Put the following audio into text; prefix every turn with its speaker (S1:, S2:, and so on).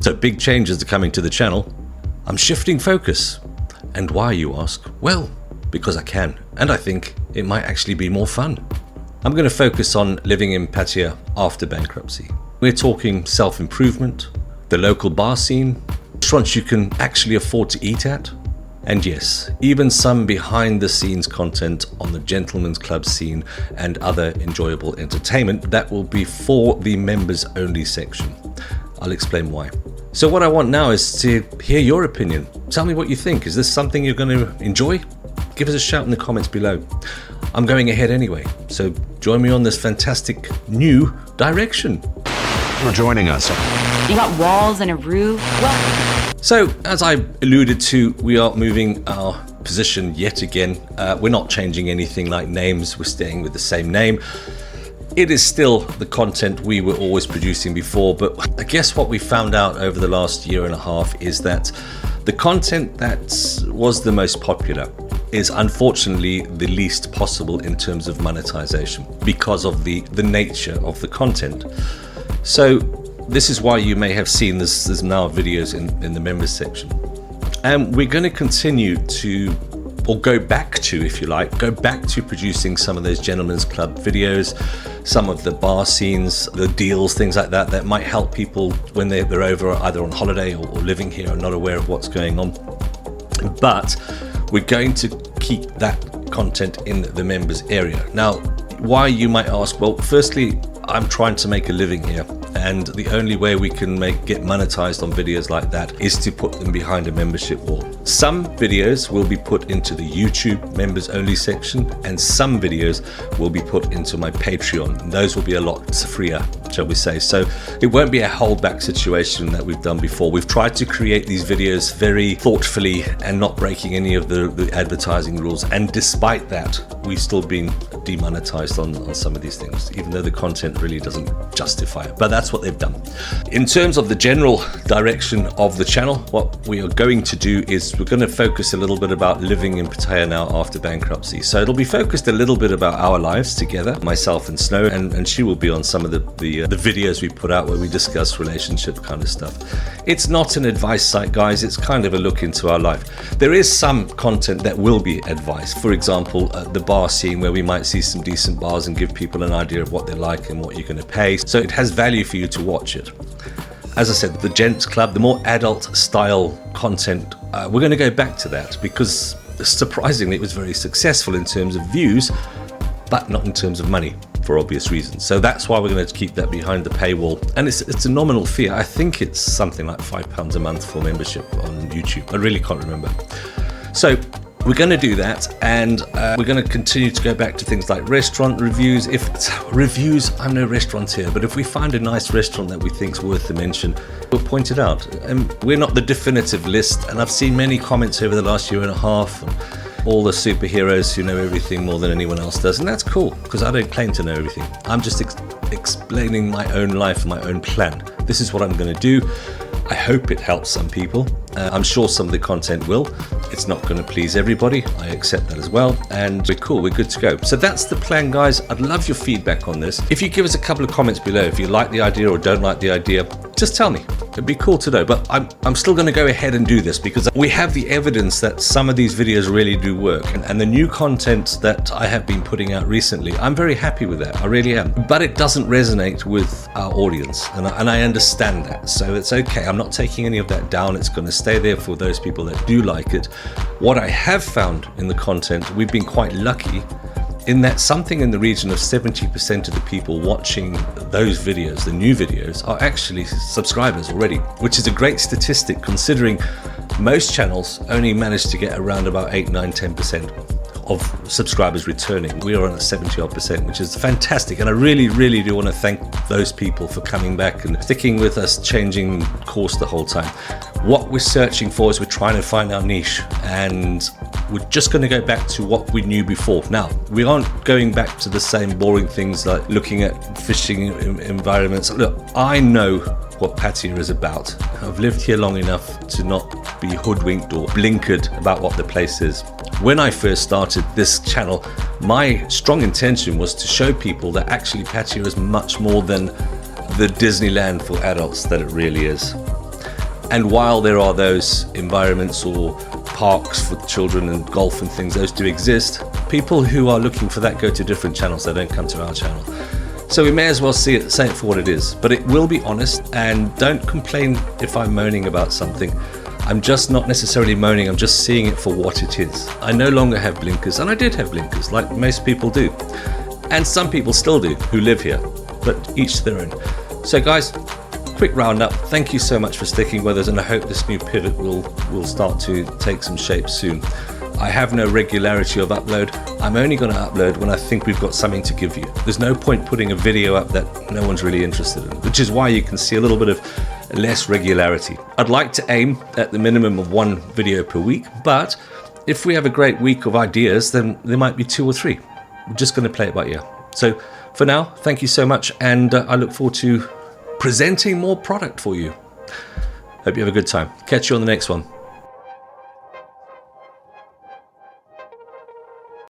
S1: So big changes are coming to the channel. I'm shifting focus. And why, you ask? Well, because I can, and I think it might actually be more fun. I'm going to focus on living in Pattaya after bankruptcy. We're talking self-improvement, the local bar scene, restaurants you can actually afford to eat at, and yes, even some behind-the-scenes content on the gentlemen's club scene and other enjoyable entertainment that will be for the members-only section. I'll explain why. So what I want now is to hear your opinion. Tell me what you think. Is this something you're going to enjoy? Give us a shout in the comments below. I'm going ahead anyway, so join me on this fantastic new direction.
S2: For joining us.
S3: You got walls and a roof. Well,
S1: so as I alluded to, we are moving our position yet again. We're not changing anything like names. We're staying with the same name. It is still the content we were always producing before, but I guess what we found out over the last year and a half is that the content that was the most popular is unfortunately the least possible in terms of monetization because of the nature of the content. So this is why you may have seen there's now videos in the members section. And we're going to continue to, or go back to, if you like, go back to producing some of those gentlemen's club videos, some of the bar scenes, the deals, things like that, that might help people when they're over either on holiday or living here and not aware of what's going on. But we're going to keep that content in the members area. Now, why, you might ask? Well, firstly, I'm trying to make a living here, and the only way we can get monetized on videos like that is to put them behind a membership wall. Some videos will be put into the YouTube members only section, and some videos will be put into my Patreon. And those will be a lot freer, shall we say. So it won't be a holdback situation that we've done before. We've tried to create these videos very thoughtfully and not breaking any of the advertising rules. And despite that, we've still been demonetized on some of these things, even though the content really doesn't justify it. But that's what they've done. In terms of the general direction of the channel, what we are going to do is we're going to focus a little bit about living in Pattaya now after bankruptcy. So it'll be focused a little bit about our lives together, myself and Snow, and she will be on some of the videos we put out where we discuss relationship kind of stuff. It's not an advice site, guys. It's kind of a look into our life. There is some content that will be advice. For example, the bar scene, where we might see some decent bars and give people an idea of what they like and what you're going to pay. So it has value for you to watch it. As I said, the Gents Club, the more adult style content, we're going to go back to that because surprisingly it was very successful in terms of views, but not in terms of money, for obvious reasons. So that's why we're going to keep that behind the paywall. And it's a nominal fee. I think it's something like £5 a month for membership on YouTube. I really can't remember. So we're going to do that, and we're going to continue to go back to things like restaurant reviews. If it's reviews, I'm no restaurateur, but if we find a nice restaurant that we think's worth the mention, we'll point it out. And we're not the definitive list, and I've seen many comments over the last year and a half, all the superheroes who know everything more than anyone else does, and that's cool, because I don't claim to know everything. I'm just explaining my own life, my own plan. This is what I'm going to do. I hope it helps some people. I'm sure some of the content will. It's not going to please everybody. I accept that as well. And we're cool. We're good to go. So that's the plan, guys. I'd love your feedback on this. If you give us a couple of comments below, if you like the idea or don't like the idea, just tell me. It'd be cool to know. But I'm still going to go ahead and do this because we have the evidence that some of these videos really do work. And the new content that I have been putting out recently, I'm very happy with that. I really am. But it doesn't resonate with our audience. And I understand that. So it's okay. I'm not taking any of that down. It's going to stay there for those people that do like it. What I have found in the content, we've been quite lucky in that something in the region of 70% of the people watching those videos, the new videos, are actually subscribers already, which is a great statistic considering most channels only manage to get around about 8, 9, 10% of subscribers returning. We are on a 70-odd%, which is fantastic. And I really, really do want to thank those people for coming back and sticking with us, changing course the whole time. What we're searching for is we're trying to find our niche, and we're just going to go back to what we knew before. Now, we aren't going back to the same boring things like looking at fishing environments. Look, I know what Pattaya is about. I've lived here long enough to not be hoodwinked or blinkered about what the place is. When I first started this channel, my strong intention was to show people that actually Pattaya is much more than the Disneyland for adults that it really is. And while there are those environments or parks for children and golf and things, those do exist, people who are looking for that go to different channels. They don't come to our channel. So we may as well say it for what it is, but it will be honest, and don't complain if I'm moaning about something. I'm just not necessarily moaning, I'm just seeing it for what it is. I no longer have blinkers, and I did have blinkers, like most people do. And some people still do, who live here, but each to their own. So guys, quick roundup. Thank you so much for sticking with us, and I hope this new pivot will start to take some shape soon. I have no regularity of upload. I'm only going to upload when I think we've got something to give you. There's no point putting a video up that no one's really interested in, which is why you can see a little bit of less regularity. I'd like to aim at the minimum of 1 video per week, but if we have a great week of ideas, then there might be 2 or 3. We're just going to play it by ear. So for now, thank you so much, and I look forward to presenting more product for you. Hope you have a good time. Catch you on the next one.